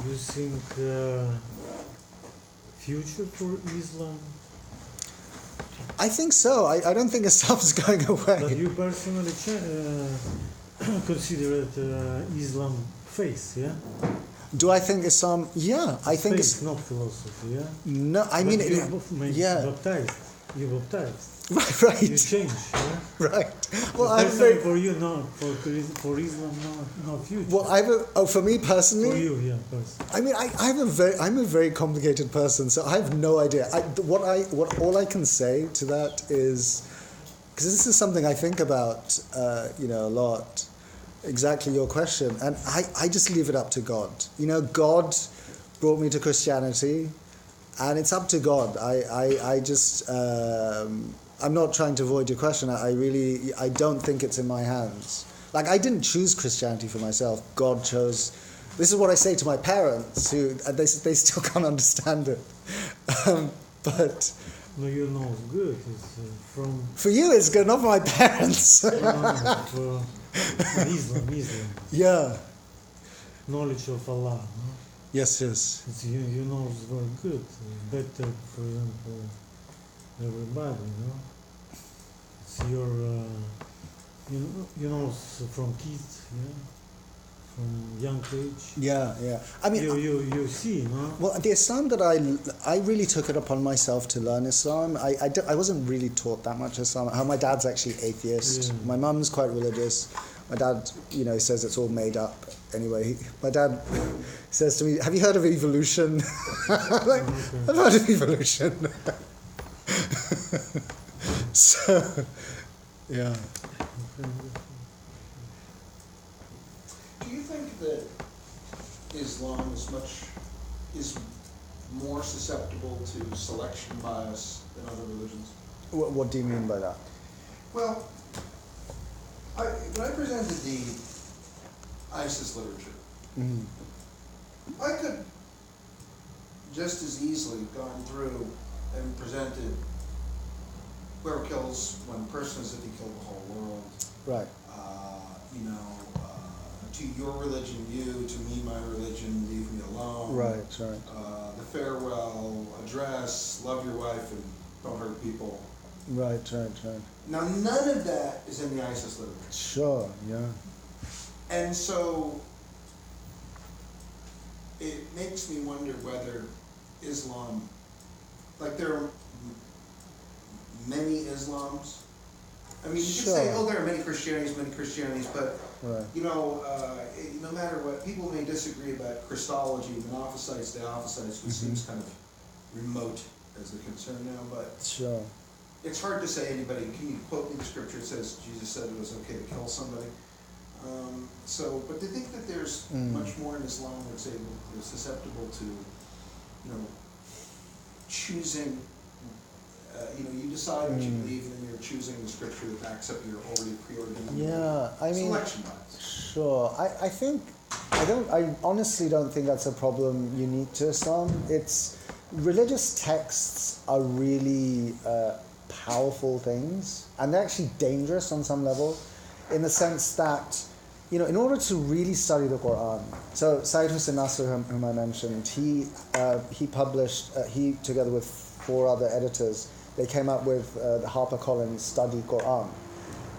you think future for Islam? I think so. I don't think Islam's going away. But you personally consider it Islam faith, yeah? Do I think Islam? Yeah, I think it's not philosophy, yeah. No, I but mean, yeah. Baptized. You baptized. Right. You change, yeah. Right. Well, for you, no. For Islam, no future. Well, for me personally. For you, yeah, personally. I mean, I'm a very complicated person, so I have no idea. All I can say to that is, because this is something I think about, a lot. Exactly your question, and I just leave it up to God. God brought me to Christianity, and it's up to God. I just I'm not trying to avoid your question. I don't think it's in my hands. Like, I didn't choose Christianity for myself. God chose. This is what I say to my parents, who they still can't understand it. But no, it's good. It's from. For you, it's good, not for my parents. For Islam. Yeah. Knowledge of Allah. No? Yes. It's, it's very good. Better for everybody. It's your. From kids. Yeah. From young age. Yeah. I mean, you see, no? Well, the Islam that I really took it upon myself to learn Islam. I wasn't really taught that much Islam. My dad's actually atheist. Yeah. My mum's quite religious. My dad, says it's all made up. Anyway, my dad says to me, "Have you heard of evolution?" Like, I've heard of evolution. So, yeah. Do you think that Islam is more susceptible to selection bias than other religions? What do you mean by that? Well, when I presented the ISIS literature, I could just as easily gone through and presented whoever kills one person as if he killed the whole world. Right. To your religion, you, to me, my religion, leave me alone. Right. The farewell address, love your wife and don't hurt people. Right. Now, none of that is in the ISIS literature. Sure, yeah. And so, it makes me wonder whether Islam, like there are many Islams. I mean, you could say, there are many Christianities, but, right. No matter what, people may disagree about Christology, Monophysites, Theophysites, which seems kind of remote as a concern now, but sure. It's hard to say anybody, can you quote me the scripture that says Jesus said it was okay to kill somebody? But to think that there's much more in Islam that's susceptible to, choosing, you decide what you believe and then you're choosing the scripture that backs up your already preordained selection bias. Sure. I honestly don't think that's a problem unique to Islam. Religious texts are really powerful things, and they're actually dangerous on some level, in the sense that, in order to really study the Quran, so Seyyed Hossein Nasr, whom I mentioned, he published, together with 4 other editors, they came up with the HarperCollins Study Quran.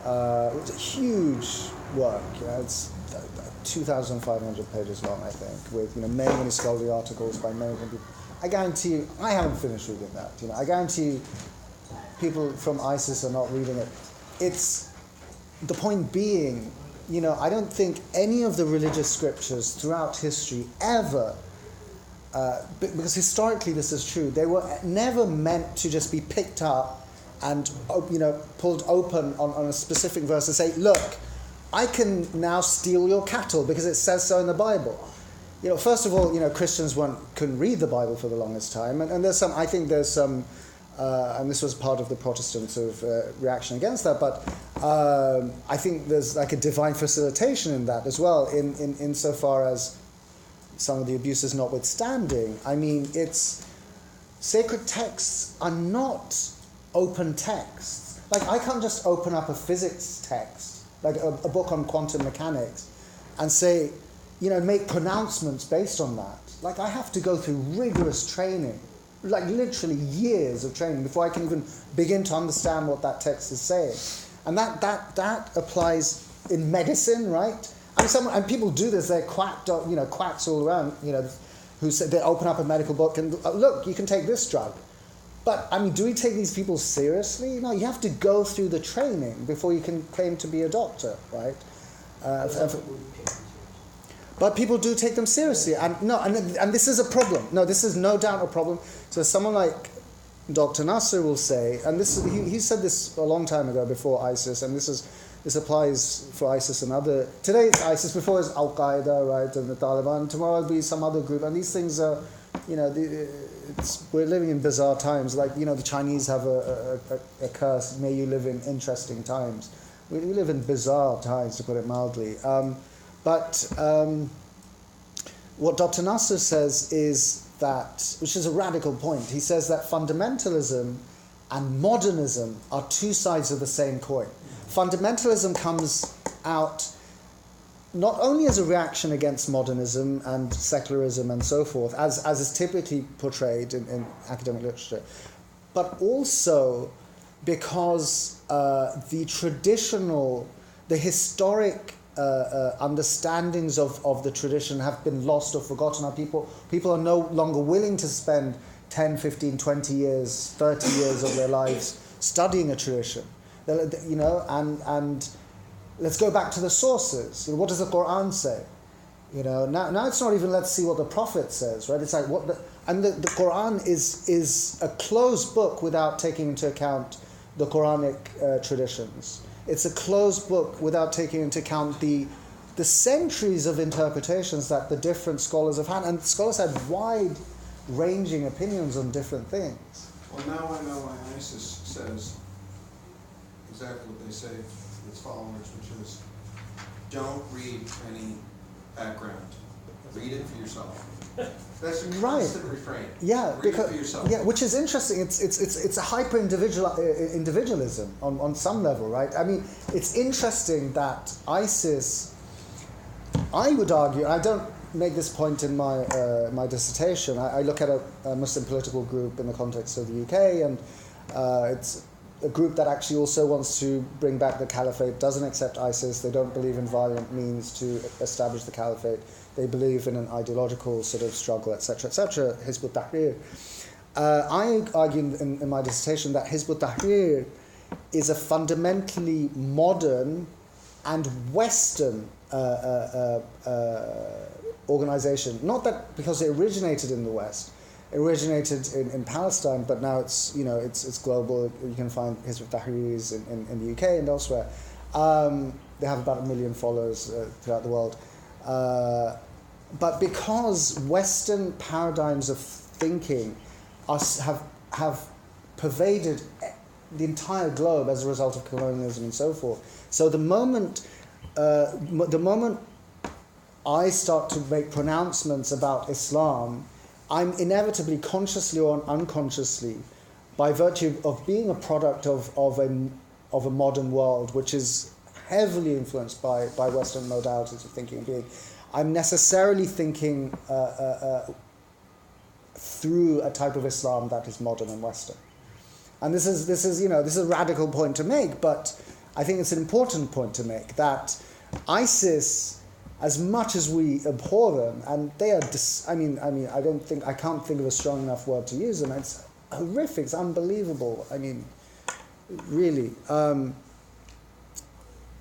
It was a huge work, it's 2,500 pages long, I think, with many scholarly articles by many people. I guarantee you, I haven't finished reading that. I guarantee you, people from ISIS are not reading it. It's the point being, I don't think any of the religious scriptures throughout history ever, because historically this is true, they were never meant to just be picked up and pulled open on a specific verse and say, look, I can now steal your cattle because it says so in the Bible. First of all, Christians couldn't read the Bible for the longest time, and there's some, and this was part of the Protestant sort of reaction against that, but I think there's like a divine facilitation in that as well, insofar as some of the abuses notwithstanding. I mean, sacred texts are not open texts. Like, I can't just open up a physics text, like a book on quantum mechanics, and say, make pronouncements based on that. Like, I have to go through rigorous training, like literally years of training before I can even begin to understand what that text is saying. And that applies in medicine, right? And people do this. They're quacks all around. Who say they open up a medical book and look, you can take this drug. But do we take these people seriously? No, you have to go through the training before you can claim to be a doctor, right? But people do take them seriously, and this is a problem. No, this is no doubt a problem. So someone like Dr. Nasr will say, and he said this a long time ago before ISIS, and this applies for ISIS and other. Today it's ISIS, before it's Al Qaeda, right, and the Taliban. Tomorrow it'll be some other group, and these things are, we're living in bizarre times. Like the Chinese have a curse: "May you live in interesting times." We live in bizarre times, to put it mildly. But what Dr. Nasr says is that, which is a radical point, he says that fundamentalism and modernism are two sides of the same coin. Fundamentalism comes out not only as a reaction against modernism and secularism and so forth, as is typically portrayed in academic literature, but also because the historic understandings of the tradition have been lost or forgotten. People are no longer willing to spend 10, 15, 20 years, 30 years of their lives studying a tradition. And let's go back to the sources. What does the Quran say? Now it's not even let's see what the Prophet says, right? It's like the Quran is a closed book without taking into account the Quranic traditions. It's a closed book without taking into account the centuries of interpretations that the different scholars have had. And scholars had wide-ranging opinions on different things. Well, now I know why ISIS says exactly what they say to its followers, which is, don't read any background. Read it for yourself. That's a constant refrain. Yeah, read it for yourself. Yeah, which is interesting. It's a hyper individualism on some level, right? It's interesting that ISIS, I would argue, I don't make this point in my my dissertation. I look at a Muslim political group in the context of the UK, and it's a group that actually also wants to bring back the caliphate, doesn't accept ISIS. They don't believe in violent means to establish the caliphate. They believe in an ideological sort of struggle, etc., etc. Hizb ut-Tahrir. I argue in my dissertation that Hizb ut-Tahrir is a fundamentally modern and Western organization. Not that because it originated in the West. It originated in Palestine, but now it's global. You can find Hizb ut-Tahriris in the UK and elsewhere. They have about 1 million followers throughout the world. But because Western paradigms of thinking have pervaded the entire globe as a result of colonialism and so forth, so the moment I start to make pronouncements about Islam, I'm inevitably, consciously or unconsciously, by virtue of being a product of a modern world which is heavily influenced by Western modalities of thinking and being, I'm necessarily thinking through a type of Islam that is modern and Western. And this is a radical point to make, but I think it's an important point to make, that ISIS, as much as we abhor them, and they are I can't think of a strong enough word to use them. It's horrific, it's unbelievable. Really.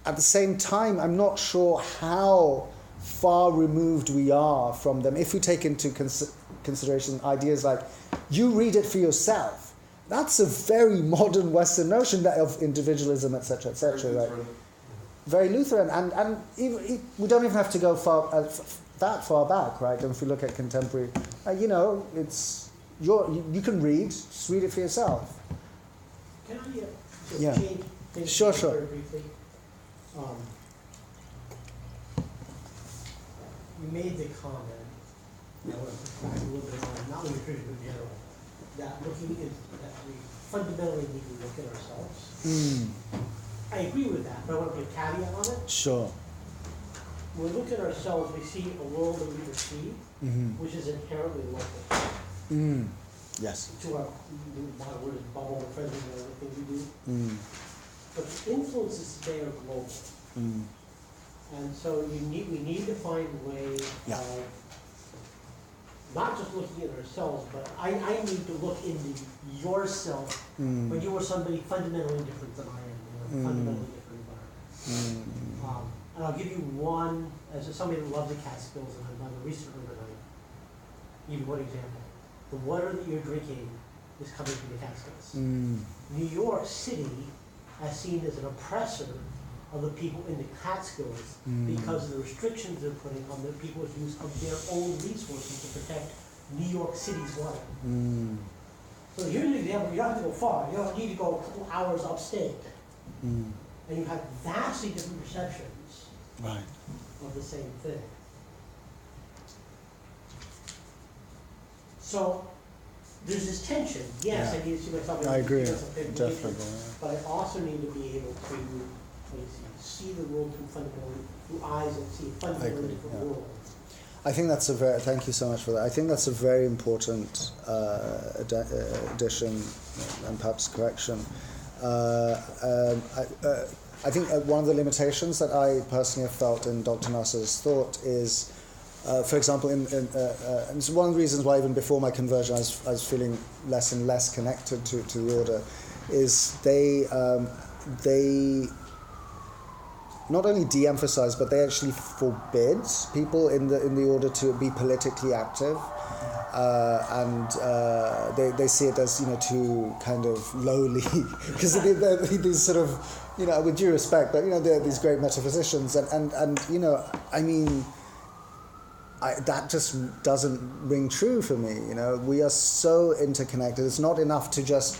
At the same time, I'm not sure how far removed we are from them if we take into consideration ideas like, you read it for yourself. That's a very modern Western notion of individualism, etc., etc., right? Very Lutheran, and even, we don't even have to go that far back, right? And if we look at contemporary, it's you can read, just read it for yourself. Can I change things Sure. very briefly? You made the comment, I want to push back a little bit on, not only critical in general, that we fundamentally need to look at ourselves. I agree with that, but I want to put a caveat on it. Sure. when we look at ourselves, we see a world that we perceive, which is inherently local. Yes. To our, my word is bubble, present, and everything we do. But the influences there are global. And so we need to find a way of not just looking at ourselves, but I need to look into yourself when you are somebody fundamentally different than I am, in a fundamentally different environment. And I'll give you one, as somebody that loves the Catskills, and I've done a research overnight, give you one example. The water that you're drinking is coming from the Catskills. New York City as seen as an oppressor of the people in the Catskills because of the restrictions they're putting on the people's use of their own resources to protect New York City's water. So here's an example, you don't have to go far, you don't need to go a couple hours upstate. And you have vastly different perceptions of the same thing. So there's this tension. Yes, I need to see myself. I agree, definitely. But I also need to be able to see the world through eyes that see a fundamentally different world. I think that's thank you so much for that. I think that's a very important addition and perhaps correction. I think one of the limitations that I personally have felt in Dr. Nasr's thought is, for example, and it's one of the reasons why even before my conversion I was feeling less and less connected to the order, is they not only de-emphasize, but they actually forbid people in the order to be politically active, and they see it as too kind of lowly, because these sort of with due respect, but they're these great metaphysicians, and I mean. That just doesn't ring true for me. We are so interconnected. It's not enough to just.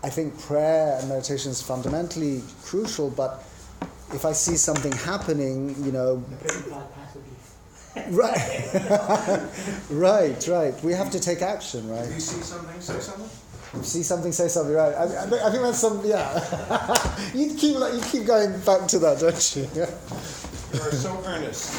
I think prayer and meditation is fundamentally crucial, but if I see something happening, right. We have to take action, right? If you see something, say something. See something, say something. Right. I think that's some. Yeah. you keep going back to that, don't you? You are so earnest.